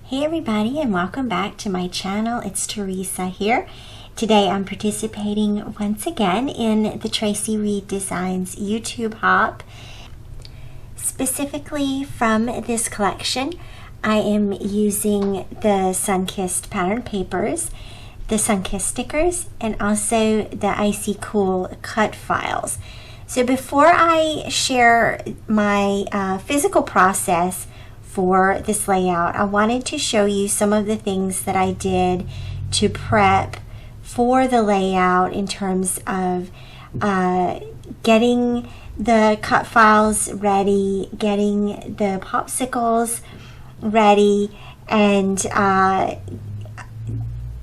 Hey everybody, and welcome back to my channel. It's Theresa here. Today I'm participating once again in the Traci Reed Designs YouTube hop. Specifically from this collection, I am using the Sunkissed pattern papers, the Sunkissed stickers, and also the Icy Cool cut files. So before I share my physical process for this layout, I wanted to show you some of the things that I did to prep for the layout in terms of getting the cut files ready, getting the popsicles ready, and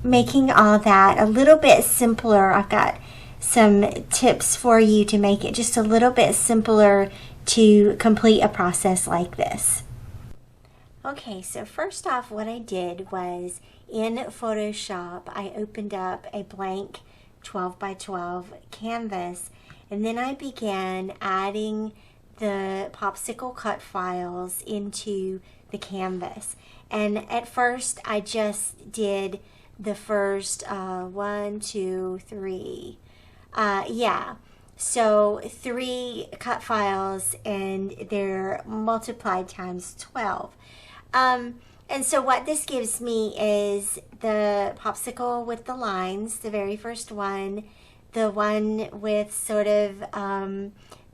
making all that a little bit simpler. I've got some tips for you to make it just a little bit simpler to complete a process like this. Okay, so first off, what I did was in Photoshop, I opened up a blank 12 by 12 canvas, and then I began adding the popsicle cut files into the canvas. And at first, I just did the first 1, 2, 3. So 3 cut files, and they're multiplied times 12. And so what this gives me is the popsicle with the lines, the very first one, the one with sort of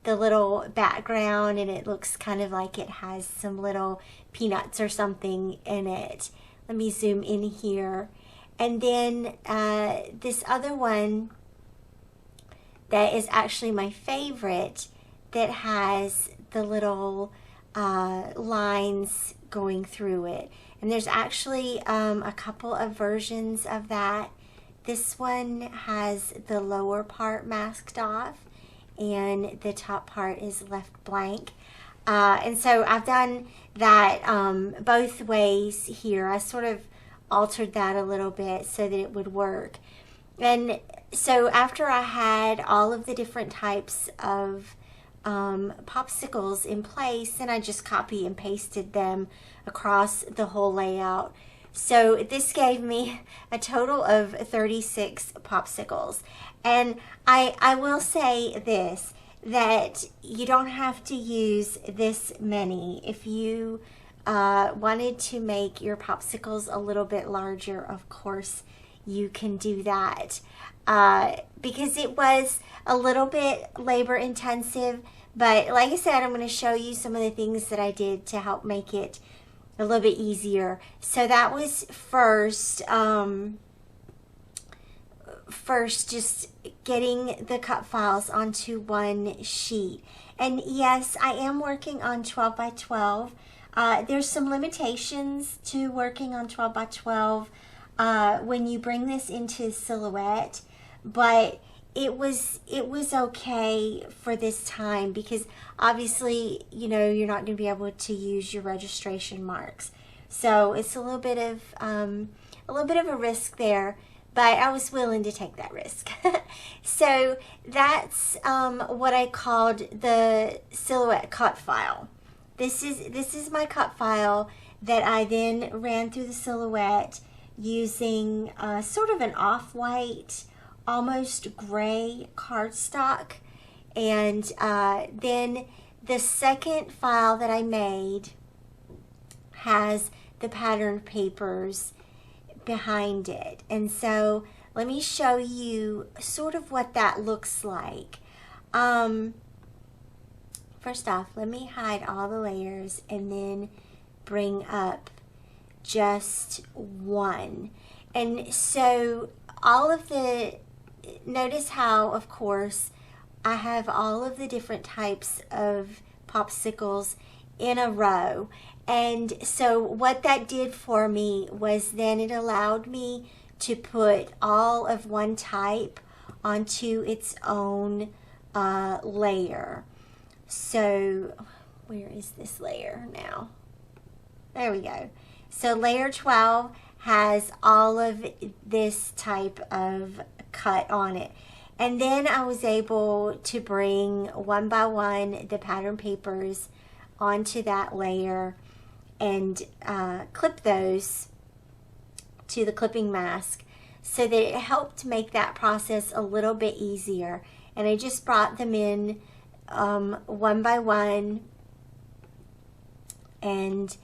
the little background, and it looks kind of like it has some little peanuts or something in it. Let me zoom in here. And then this other one that is actually my favorite, that has the little lines going through it. And there's actually a couple of versions of that. This one has the lower part masked off and the top part is left blank. And so I've done that both ways here. I sort of altered that a little bit so that it would work. And so after I had all of the different types of popsicles in place, and I just copy and pasted them across the whole layout. So this gave me a total of 36 popsicles. And I will say this, that you don't have to use this many. If you wanted to make your popsicles a little bit larger, of course you can do that. Because it was a little bit labor intensive, but like I said, I'm going to show you some of the things that I did to help make it a little bit easier. So that was first just getting the cut files onto one sheet. And yes, I am working on 12 by 12. There's some limitations to working on 12 by 12 when you bring this into silhouette, but it was okay for this time, because obviously, you know, you're not going to be able to use your registration marks. So it's a little bit of a risk there, but I was willing to take that risk. So that's what I called the silhouette cut file. This is my cut file that I then ran through the silhouette using sort of an off-white, almost gray cardstock. And then the second file that I made has the pattern papers behind it. And so let me show you sort of what that looks like. First off, let me hide all the layers and then bring up just one. And so all of the, notice how, of course, I have all of the different types of popsicles in a row. And so what that did for me was then it allowed me to put all of one type onto its own layer. So where is this layer now? There we go. So layer 12 has all of this type of cut on it. And then I was able to bring one by one the pattern papers onto that layer. and clip those to the clipping mask, so that it helped make that process a little bit easier. And I just brought them in one by one and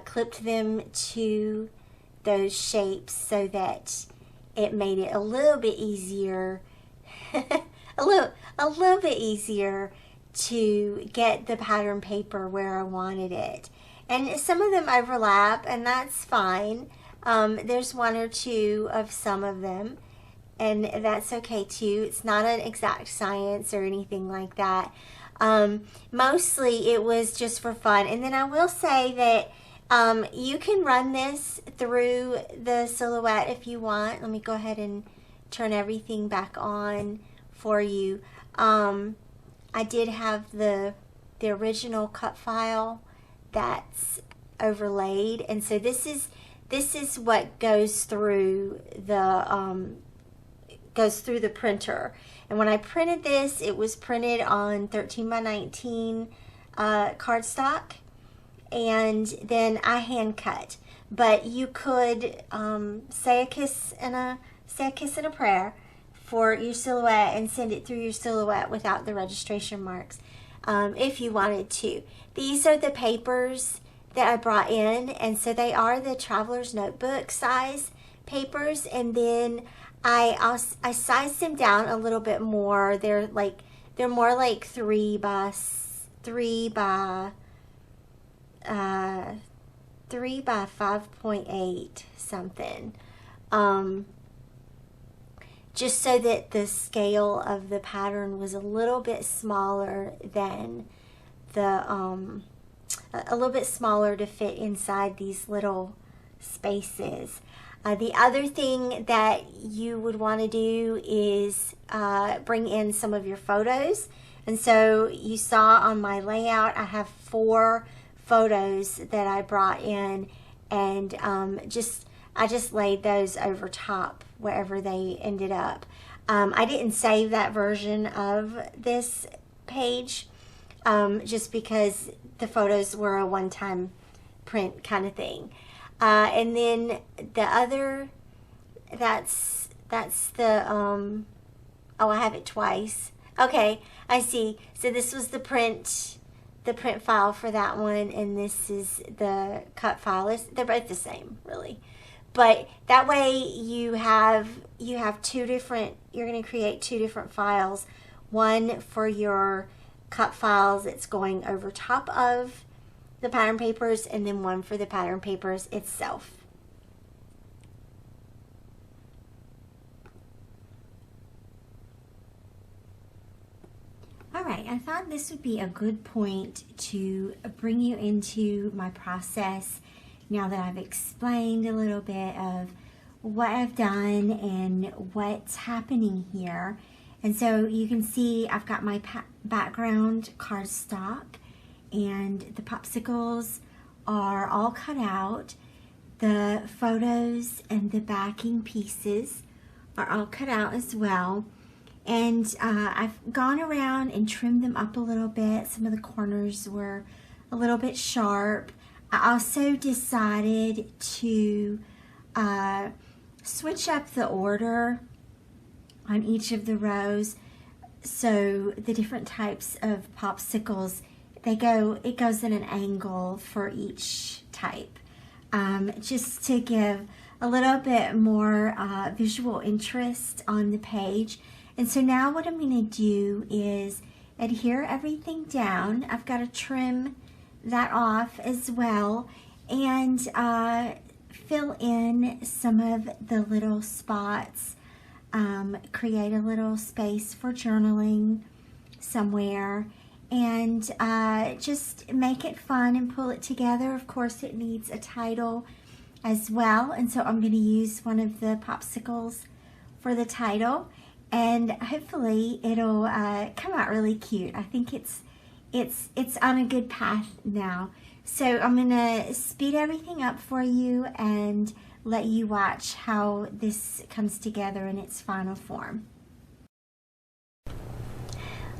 clipped them to those shapes so that it made it a little bit easier a little bit easier to get the pattern paper where I wanted it. And some of them overlap, and that's fine. There's one or two of some of them, and that's okay too. It's not an exact science or anything like that. Mostly it was just for fun. And then I will say that you can run this through the silhouette if you want. Let me go ahead and turn everything back on for you. I did have the original cut file that's overlaid, and so this is what goes through the printer. And when I printed this, it was printed on 13 by 19 cardstock, and then I hand cut. But you could say a kiss and a prayer for your silhouette and send it through your silhouette without the registration marks if you wanted to. These are the papers that I brought in, and so they are the Traveler's Notebook size papers. And then I sized them down a little bit more. They're more like 3 by 5.8 something. Just so that the scale of the pattern was a little bit smaller than a little bit smaller to fit inside these little spaces. The other thing that you would want to do is bring in some of your photos. And so you saw on my layout, I have 4 photos that I brought in, and I just laid those over top wherever they ended up. I didn't save that version of this page just because the photos were a one-time print kind of thing. And then the other, that's the, oh, I have it twice. Okay, I see. So this was the print file for that one, and this is the cut file. They're both the same, really. But that way you have 2 different, you're going to create 2 different files. One for your cut files that's going over top of the pattern papers, and then one for the pattern papers itself. All right, I thought this would be a good point to bring you into my process now that I've explained a little bit of what I've done and what's happening here. And so you can see I've got my background cardstock, and the popsicles are all cut out. The photos and the backing pieces are all cut out as well. And I've gone around and trimmed them up a little bit. Some of the corners were a little bit sharp. I also decided to switch up the order on each of the rows. So the different types of popsicles, it goes in an angle for each type, just to give a little bit more visual interest on the page. And so now what I'm going to do is adhere everything down. I've got to trim that off as well, and fill in some of the little spots, create a little space for journaling somewhere, and just make it fun and pull it together. Of course, it needs a title as well, and so I'm going to use one of the popsicles for the title, and hopefully it'll come out really cute. I think it's on a good path now. So I'm going to speed everything up for you and let you watch how this comes together in its final form.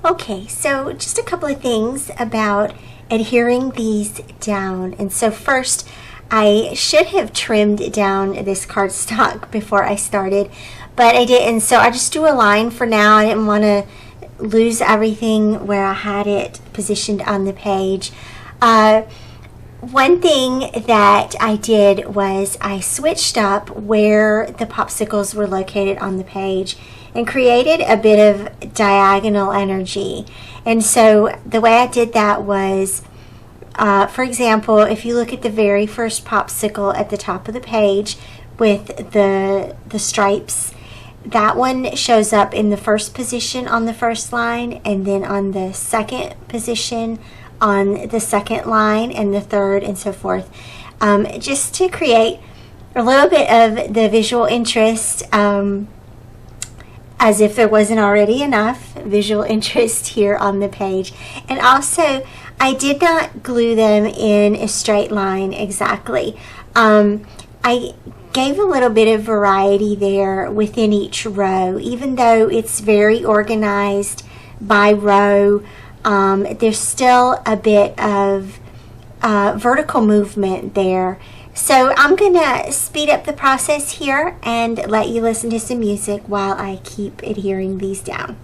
Okay, so just a couple of things about adhering these down. And so first, I should have trimmed down this cardstock before I started, but I didn't. So I just do a line for now. I didn't want to lose everything where I had it positioned on the page. One thing that I did was I switched up where the popsicles were located on the page and created a bit of diagonal energy. And so the way I did that was, for example, if you look at the very first popsicle at the top of the page with the stripes, that one shows up in the first position on the first line, and then on the second position on the second line, and the third, and so forth, just to create a little bit of the visual interest, as if there wasn't already enough visual interest here on the page. And also, I did not glue them in a straight line exactly. I gave a little bit of variety there within each row. Even though it's very organized by row, there's still a bit of vertical movement there. So I'm going to speed up the process here and let you listen to some music while I keep adhering these down.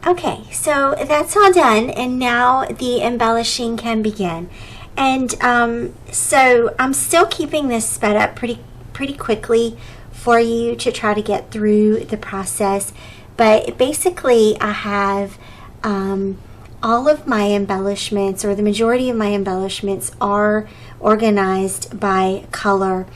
Okay, so that's all done, and now the embellishing can begin. And so I'm still keeping this sped up pretty quickly for you to try to get through the process. But basically, I have all of my embellishments, or the majority of my embellishments, are organized by color.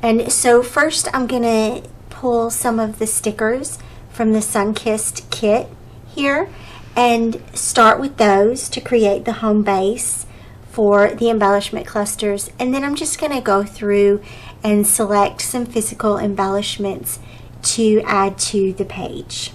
And so first, I'm going to pull some of the stickers from the Sunkissed kit here and start with those to create the home base for the embellishment clusters. And then I'm just going to go through and select some physical embellishments to add to the page.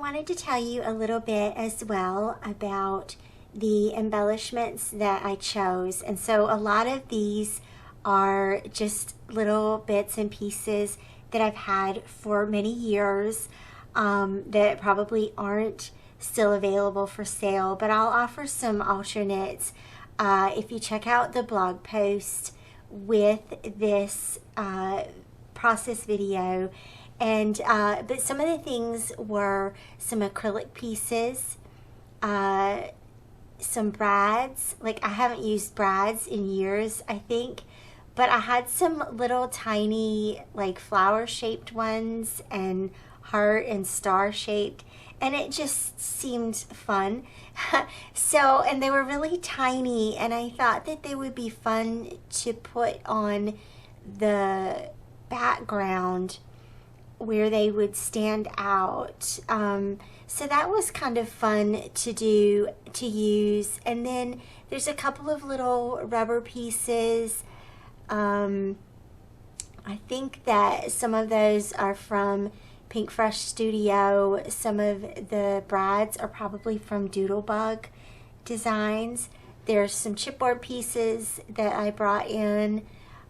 wanted to tell you a little bit as well about the embellishments that I chose. And so a lot of these are just little bits and pieces that I've had for many years that probably aren't still available for sale, but I'll offer some alternates if you check out the blog post with this process video. And but some of the things were some acrylic pieces, some brads. Like, I haven't used brads in years, I think, but I had some little tiny like flower shaped ones and heart and star shaped, and it just seemed fun. So, and they were really tiny, and I thought that they would be fun to put on the background where they would stand out. So that was kind of fun to use. And then there's a couple of little rubber pieces. I think that some of those are from Pink Fresh Studio. Some of the brads are probably from Doodlebug Designs. There's some chipboard pieces that I brought in.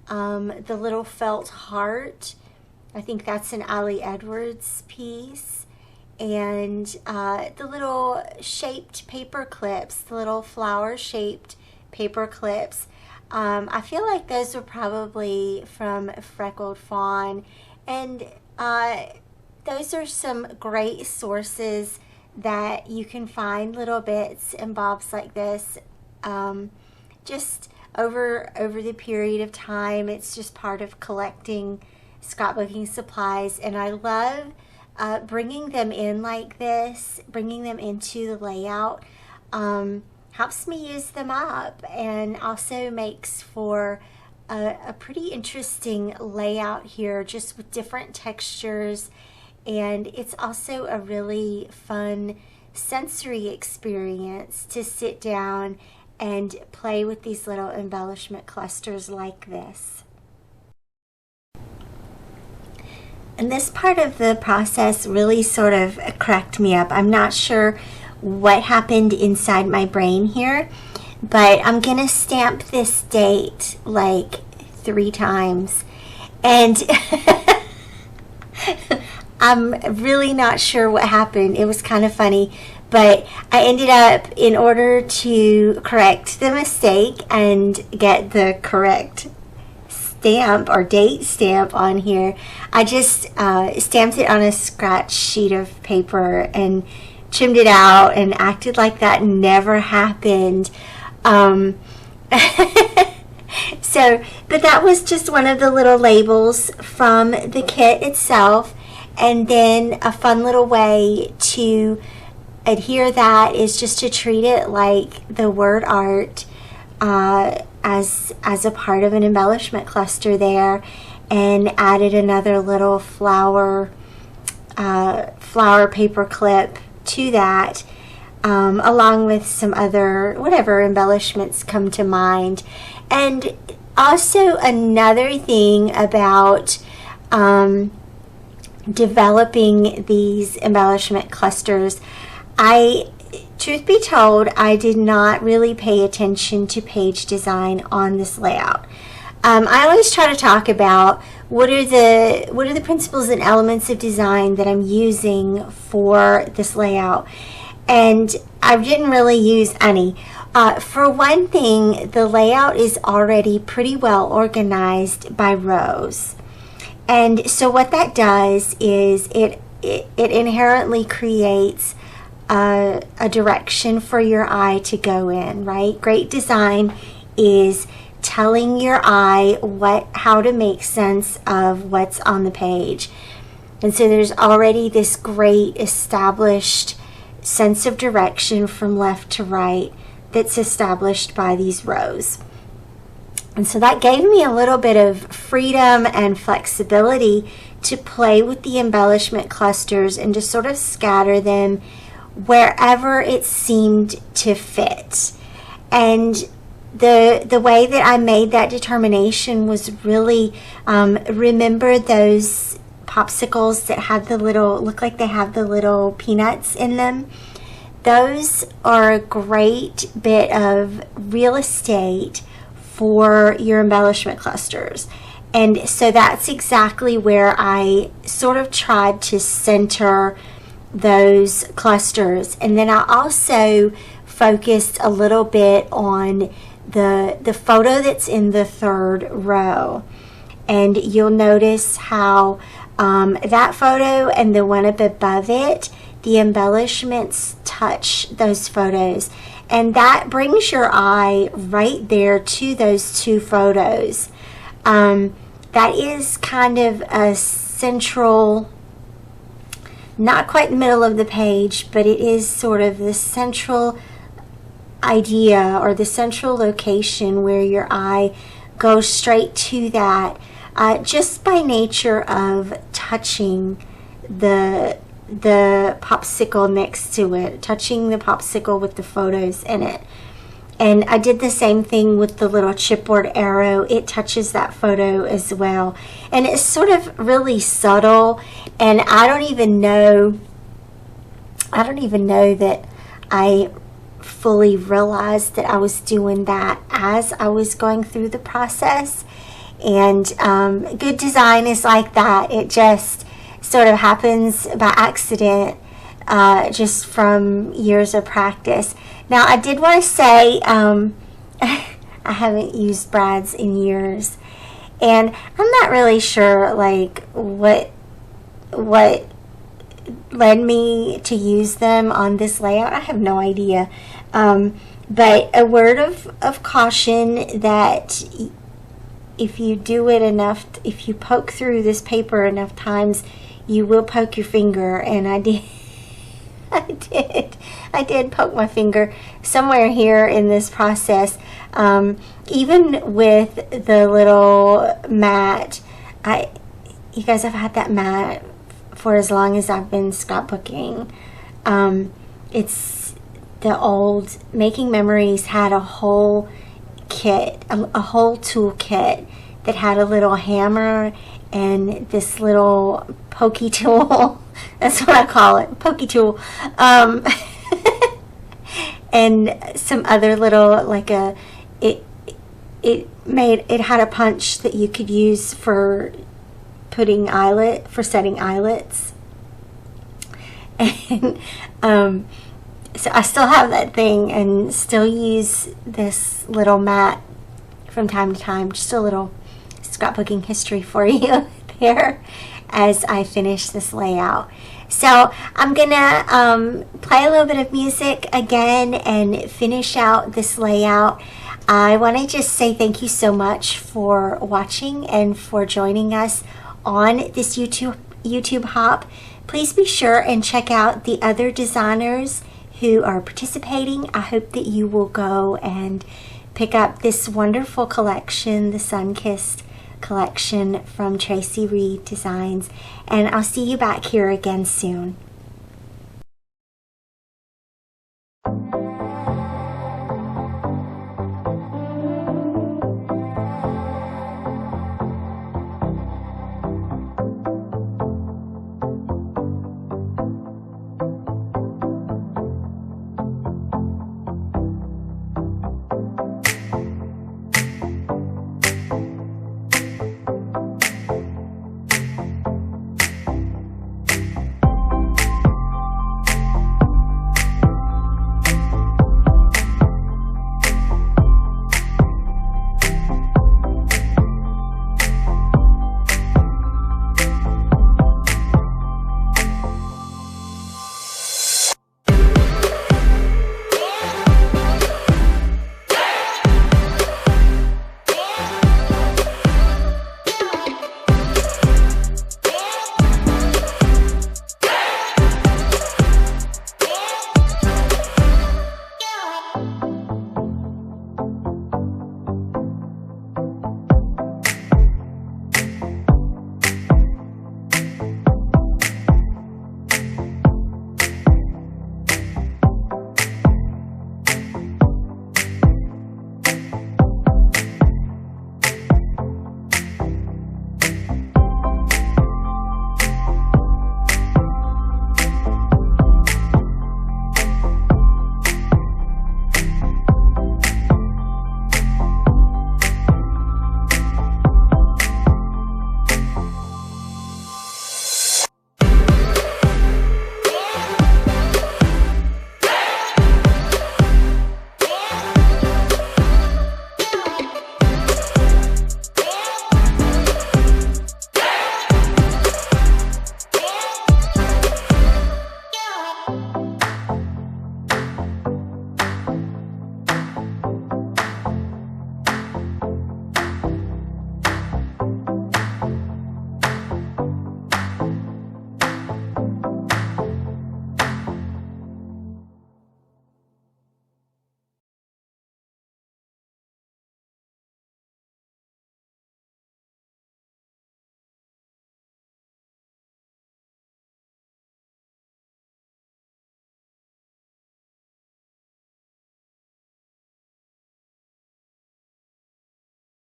The little felt heart, I think that's an Ali Edwards piece. And the little shaped paper clips, the little flower shaped paper clips. I feel like those were probably from Freckled Fawn. And those are some great sources that you can find little bits and bobs like this just over the period of time. It's just part of collecting scrapbooking supplies, and I love bringing them in like this, bringing them into the layout. Helps me use them up, and also makes for a pretty interesting layout here, just with different textures. And it's also a really fun sensory experience to sit down and play with these little embellishment clusters like this. And this part of the process really sort of cracked me up. I'm not sure what happened inside my brain here, but I'm gonna stamp this date like 3 times. And I'm really not sure what happened. It was kind of funny, but I ended up, in order to correct the mistake and get the correct stamp or date stamp on here, I just stamped it on a scratch sheet of paper and trimmed it out and acted like that never happened. So, but that was just one of the little labels from the kit itself. And then a fun little way to adhere that is just to treat it like the word art as a part of an embellishment cluster there, and added another little flower paper clip to that, along with some other whatever embellishments come to mind. And also another thing about developing these embellishment clusters, truth be told, I did not really pay attention to page design on this layout. I always try to talk about what are the principles and elements of design that I'm using for this layout, and I didn't really use any. For one thing, the layout is already pretty well organized by rows. And so what that does is it inherently creates a direction for your eye to go in, right? Great design is telling your eye how to make sense of what's on the page. And so there's already this great established sense of direction from left to right that's established by these rows. And so that gave me a little bit of freedom and flexibility to play with the embellishment clusters and just sort of scatter them wherever it seemed to fit. And the way that I made that determination was really remember those popsicles that have the little, look like they have the little peanuts in them. Those are a great bit of real estate for your embellishment clusters. And so that's exactly where I sort of tried to center those clusters. And then I also focused a little bit on the photo that's in the third row. And you'll notice how that photo and the one up above it, the embellishments touch those photos. And that brings your eye right there to those two photos. That is kind of a central, not quite the middle of the page, but it is sort of the central idea or the central location where your eye goes straight to that, just by nature of touching the popsicle next to it, touching the popsicle with the photos in it. And I did the same thing with the little chipboard arrow. It touches that photo as well. And it's sort of really subtle, and I don't even know that I fully realized that I was doing that as I was going through the process. And good design is like that. It just sort of happens by accident, just from years of practice. Now, I did want to say, I haven't used brads in years, and I'm not really sure, like, what led me to use them on this layout. I have no idea. But a word of caution that if you do it enough, if you poke through this paper enough times, you will poke your finger, and I did. I did poke my finger somewhere here in this process. Even with the little mat, you guys have had that mat for as long as I've been scrapbooking. It's the old Making Memories had a whole kit, a whole tool kit that had a little hammer and this little pokey tool. That's what I call it, pokey tool. And some other little, like it had a punch that you could use for setting eyelets. And so I still have that thing and still use this little mat from time to time. Just a little scrapbooking history for you there as I finish this layout. So I'm gonna play a little bit of music again and finish out this layout. I want to just say thank you so much for watching and for joining us on this YouTube hop. Please be sure and check out the other designers who are participating. I hope that you will go and pick up this wonderful collection, the Sunkissed collection from Traci Designs, and I'll see you back here again soon.